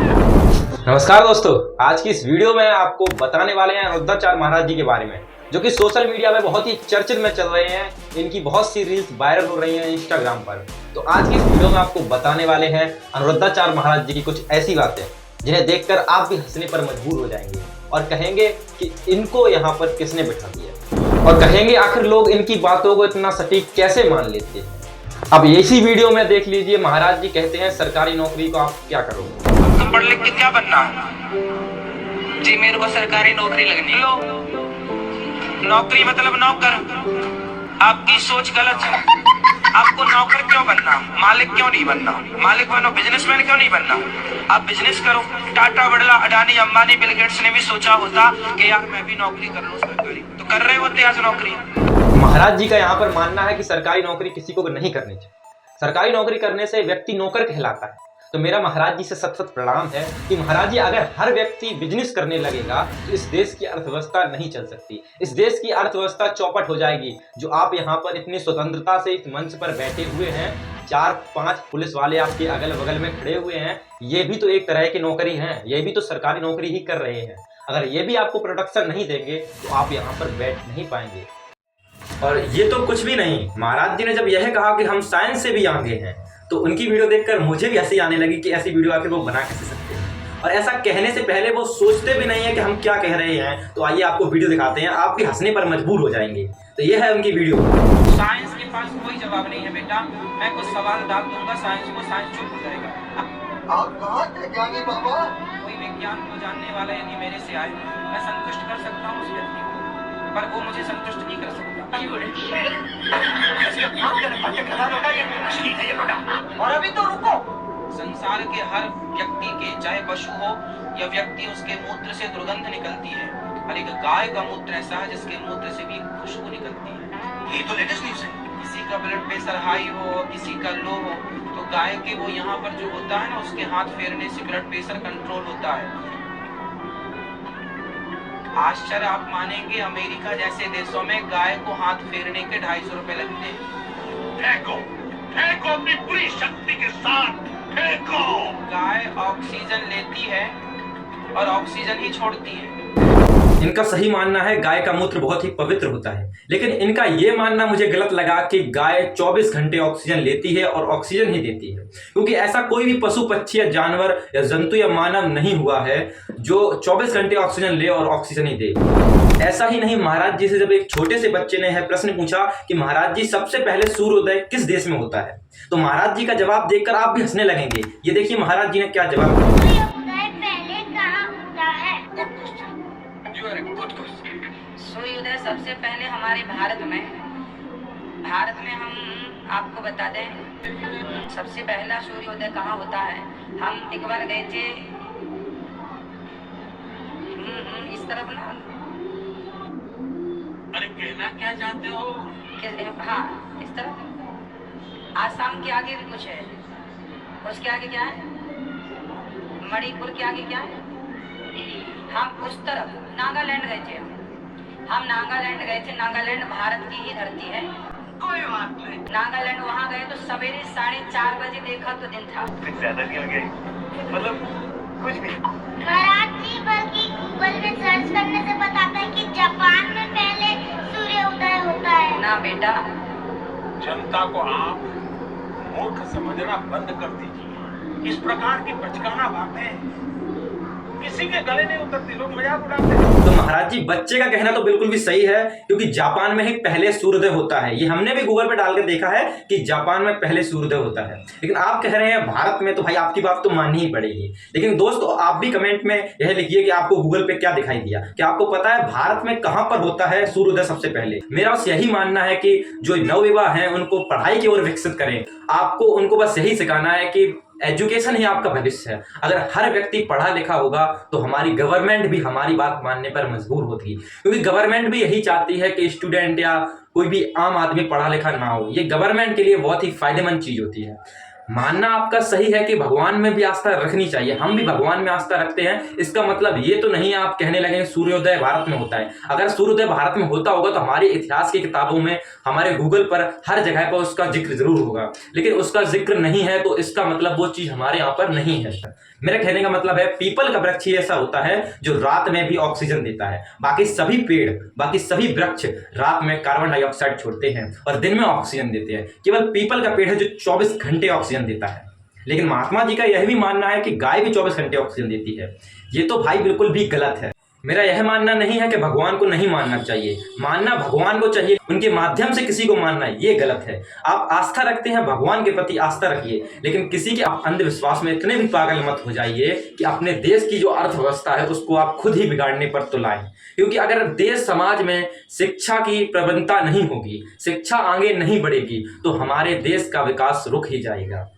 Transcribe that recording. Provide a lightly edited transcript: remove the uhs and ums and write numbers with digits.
नमस्कार दोस्तों, आज की इस वीडियो में आपको बताने वाले हैं अयोध्याचार्य महाराज जी के बारे में, जो कि सोशल मीडिया में बहुत ही चर्चित में चल रहे हैं। इनकी बहुत सी रील्स वायरल हो रही हैं इंस्टाग्राम पर। तो आज की इस वीडियो में आपको बताने वाले हैं अयोध्याचार्य महाराज जी की कुछ ऐसी बातें जिन्हें देखकर आप भी हंसने पर मजबूर हो जाएंगे और कहेंगे कि इनको यहाँ पर किसने बिठा दिया, और कहेंगे आखिर लोग इनकी बातों को इतना सटीक कैसे मान लेते हैं। अब इसी वीडियो में देख लीजिए। महाराज जी कहते हैं सरकारी नौकरी को आप क्या करोगे? तुम पढ़ लिख के क्या बनना है? जी मेरे को सरकारी नौकरी लगनी है। नौकरी मतलब नौकर। आपकी सोच गलत है। आपको नौकर क्यों बनना, मालिक क्यों नहीं बनना? मालिक बनो, बिजनेसमैन क्यों नहीं बनना? आप बिजनेस करो। टाटा, बिरला, अडानी, अंबानी, बिल गेट्स ने भी सोचा होता कि यार मैं भी नौकरी कर लूं सरकारी, तो कर रहे होते आज नौकरी। महाराज जी का यहाँ पर मानना है कि सरकारी नौकरी किसी को नहीं करनी चाहिए। सरकारी नौकरी करने से व्यक्ति नौकर कहलाता है। तो मेरा महाराज जी से सत सत प्रणाम है कि महाराज जी, अगर हर व्यक्ति बिजनेस करने लगेगा तो इस देश की अर्थव्यवस्था नहीं चल सकती। इस देश की अर्थव्यवस्था चौपट हो जाएगी। जो आप यहाँ पर इतनी स्वतंत्रता से इस मंच पर बैठे हुए हैं, 4-5 पुलिस वाले आपके अगल बगल में खड़े हुए हैं, ये भी तो एक तरह की नौकरी है, ये भी तो सरकारी नौकरी ही कर रहे हैं। अगर ये भी आपको प्रोटेक्शन नहीं देंगे तो आप यहाँ पर बैठ नहीं पाएंगे। और ये तो कुछ भी नहीं, महाराज जी ने जब यह कहा कि हम साइंस से भी आगे हैं, तो उनकी वीडियो देखकर मुझे भी हंसी आने लगी कि ऐसी वीडियो आखिर वो बना कैसे सकते हैं। और ऐसा कहने से पहले वो सोचते भी नहीं है कि हम क्या कह रहे हैं। तो आइए आपको वीडियो दिखाते हैं, आप भी हंसने पर मजबूर हो जाएंगे। तो ये है उनकी वीडियो। साइंस के पास कोई जवाब नहीं है बेटा। मैं कुछ सवाल डाल दूंगा साइंस को, साइंस चुप हो जाएगा। आप कहाँ थे ज्ञानी बाबा? कोई विज्ञान को जानने वाला यदि मेरे से आए, मैं संतुष्ट कर सकता हूँ उस व्यक्ति को, पर वो मुझे संतुष्ट नहीं कर सकता। और अभी तो रुको। संसार के हर व्यक्ति के, चाहे पशु हो या व्यक्ति, उसके मूत्र से दुर्गंध निकलती है। और एक गाय का मूत्र ऐसा है जिसके मूत्र से भी खुशबू निकलती है। ये तो लेटेस्ट न्यूज़ है। किसी का ब्लड प्रेशर हाई हो, किसी का लो हो, तो गाय के वो यहाँ पर जो होता है ना, उसके हाथ फेरने से ब्लड प्रेशर कंट्रोल होता है। आश्चर्य आप मानेंगे, अमेरिका जैसे देशों में गाय को हाथ फेरने के 250 रुपए लगते हैं। फेंको, फेंको अपनी पूरी शक्ति के साथ फेंको। गाय ऑक्सीजन लेती है और ऑक्सीजन ही छोड़ती है। इनका सही मानना है गाय का मूत्र बहुत ही पवित्र होता है, लेकिन इनका ये मानना मुझे गलत लगा कि गाय 24 घंटे ऑक्सीजन लेती है और ऑक्सीजन ही देती है। क्योंकि ऐसा कोई भी पशु पक्षी या जानवर या जंतु या मानव नहीं हुआ है जो 24 घंटे ऑक्सीजन ले और ऑक्सीजन ही दे। ऐसा ही नहीं, महाराज जी से जब एक छोटे से बच्चे ने यह प्रश्न पूछा कि महाराज जी सबसे पहले सूर्योदय किस देश में होता है, तो महाराज जी का जवाब देखकर आप भी हंसने लगेंगे। ये देखिए महाराज जी ने क्या जवाब दिया। सूर्योदय सबसे पहले हमारे भारत में हम आपको बता दें सबसे पहला सूर्योदय कहाँ होता है। हम एक बार गए थे इस तरफ ना। अरे कहना क्या चाहते हो? हाँ, इस तरफ। आसाम के आगे भी कुछ है, उसके आगे क्या है? मणिपुर के आगे क्या है? हम उस तरफ नागालैंड गए थे। हम नागालैंड गए थे। नागालैंड भारत की ही धरती है। कोई बात नहीं। नागालैंड वहाँ गए तो सवेरे 4:30 बजे देखा तो दिन था। कुछ ज्यादा नहीं लगे, मतलब कुछ भी। महाराज जी, बल्कि गूगल में सर्च करने से बताता है कि जापान में पहले सूर्योदय होता है। ना बेटा, जनता को आप मूर्ख समझना बंद कर दीजिए। इस प्रकार की बचकाना बातें किसी के गले नहीं उतरती, लोग मजाक उड़ाते हैं। तो महाराज जी बच्चे का कहना तो बिल्कुल भी सही है, क्योंकि जापान में ही पहले सूर्योदय होता है। ये हमने भी गूगल पे डाल के देखा है कि जापान में पहले सूर्योदय होता है। लेकिन आप कह रहे हैं भारत में, तो भाई आपकी बात तो माननी ही पड़ेगी। लेकिन दोस्तों, आप भी कमेंट में यह लिखिए कि आपको गूगल पे क्या दिखाई दिया। क्या आपको पता है भारत में कहां पर होता है सूर्योदय सबसे पहले? मेरा बस यही मानना है कि जो नवविवाह हैं उनको पढ़ाई की ओर विकसित करें। आपको उनको बस यही सिखाना है कि एजुकेशन ही आपका भविष्य है। अगर हर व्यक्ति पढ़ा लिखा होगा तो हमारी गवर्नमेंट भी हमारी बात मानने पर मजबूर होती, क्योंकि गवर्नमेंट भी यही चाहती है कि स्टूडेंट या कोई भी आम आदमी पढ़ा लिखा ना हो। ये गवर्नमेंट के लिए बहुत ही फायदेमंद चीज होती है। मानना आपका सही है कि भगवान में भी आस्था रखनी चाहिए, हम भी भगवान में आस्था रखते हैं। इसका मतलब ये तो नहीं आप कहने लगे सूर्योदय भारत में होता है। अगर सूर्योदय भारत में होता होगा तो हमारे इतिहास की किताबों में, हमारे गूगल पर हर जगह पर उसका जिक्र जरूर होगा, लेकिन उसका जिक्र नहीं है तो इसका मतलब वो चीज हमारे यहाँ पर नहीं है। मेरा कहने का मतलब है पीपल का वृक्ष ही ऐसा होता है जो रात में भी ऑक्सीजन देता है। बाकी सभी पेड़, बाकी सभी वृक्ष रात में कार्बन डाइऑक्साइड छोड़ते हैं और दिन में ऑक्सीजन देते हैं। केवल पीपल का पेड़ है जो 24 घंटे ऑक्सीजन देता है। लेकिन महात्मा जी का यह भी मानना है कि गाय भी 24 घंटे ऑक्सीजन देती है। ये तो भाई बिल्कुल भी गलत है। मेरा यह मानना नहीं है कि भगवान को नहीं मानना चाहिए, मानना भगवान को चाहिए, उनके माध्यम से किसी को मानना ये गलत है। आप आस्था रखते हैं, भगवान के प्रति आस्था रखिए, लेकिन किसी के अंधविश्वास में इतने भी पागल मत हो जाइए कि अपने देश की जो अर्थव्यवस्था है उसको आप खुद ही बिगाड़ने पर तुलाएं। क्योंकि अगर देश समाज में शिक्षा की प्रबलता नहीं होगी, शिक्षा आगे नहीं बढ़ेगी, तो हमारे देश का विकास रुक ही जाएगा।